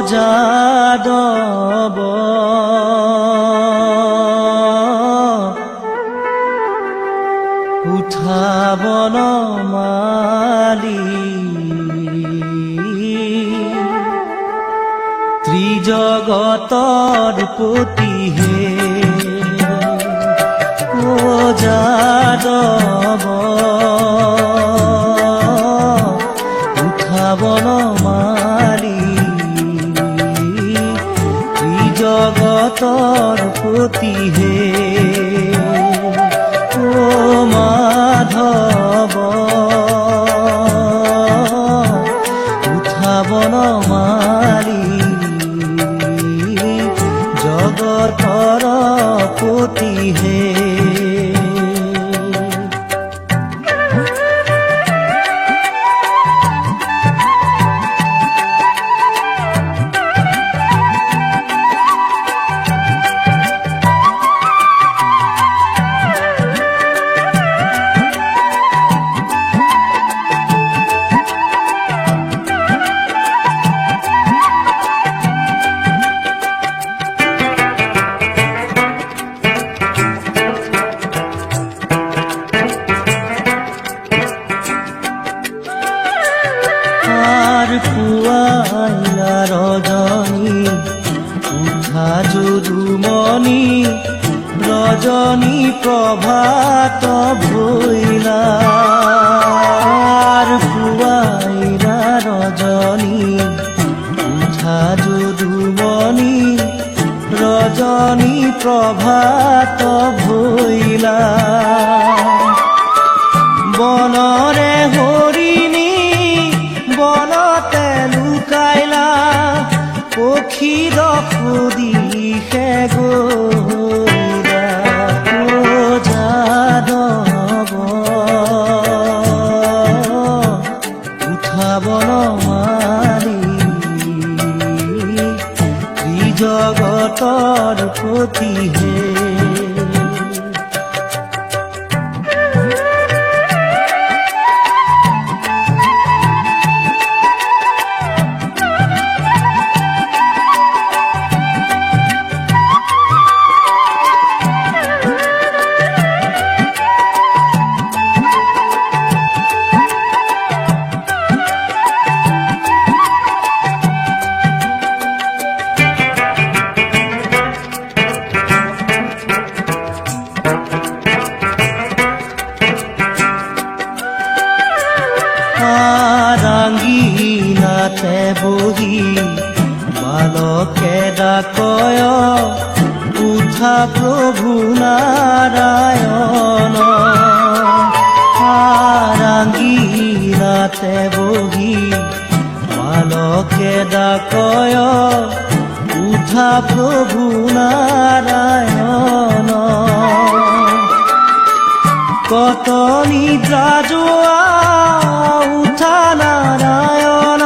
যাদৱ উঠাব নমালি ত্ৰিজগতৰ পতি হে ও যাদৱ উঠাব নমালি ত্ৰিজগতৰ পতি হে ও মাধৱ উঠাব নমালি জগতৰ পতি হে পুৱাইলা ৰজনী উঠা যদুমণি ৰজনী প্ৰভাত ভৈলা পুৱাইলা ৰজনী উঠা যদুমণি ৰজনী প্ৰভাত ভৈলা বনৰে হৰিণী বনতে লুকাইলা পক্ষীৰ সুদিশে গলা ও যাদৱ উঠাব নমালি ত্ৰিজগতৰ পতি হে ৰাঙ্গিনাতে বহি বালকে ডাকয় উঠা প্ৰভু নাৰায়ণ ৰাঙ্গিনাতে বহি বালকে ডাকয় উঠা প্ৰভু নাৰায়ণ কত নিদ্ৰা যোৱা উঠা নাৰায়ণ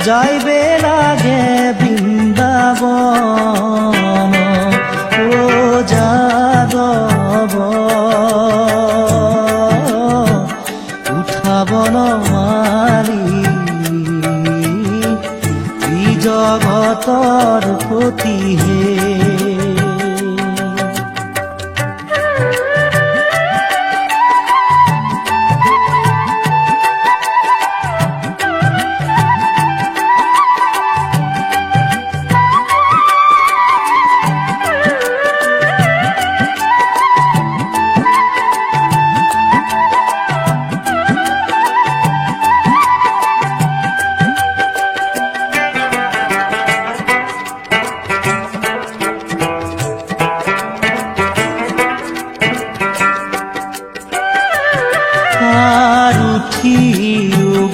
যাইবে লাগে বৃন্দাবন ও যাদৱ উঠাব নমালি ত্ৰিজগতৰ পতি হে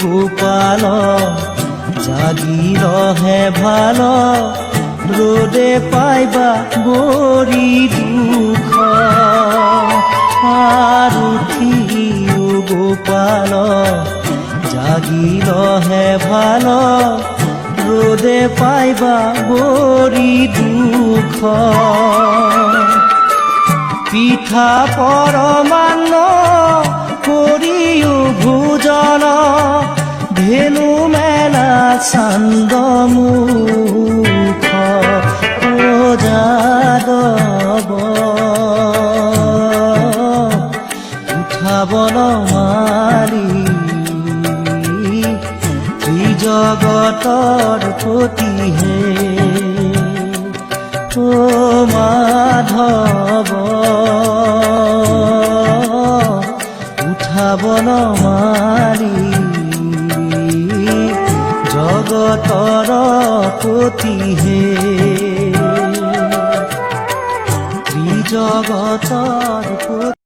গোপাল জাগি ৰহে ভাল ৰোদে পাইবা বৰি দুখ উঠি গোপাল জাগি ৰহে ভাল ৰোদে পাইবা বৰি দুখ পিঠা পৰমান্ন কৰিও ভোজন ধেনু মেলা চান্দমুখ যাদৱ উঠাবন মাৰি ত্ৰিজগতৰ পতিহে ও মাধৱ উঠাবন মাৰি জগতৰ পতিহে ত্ৰিজগতৰ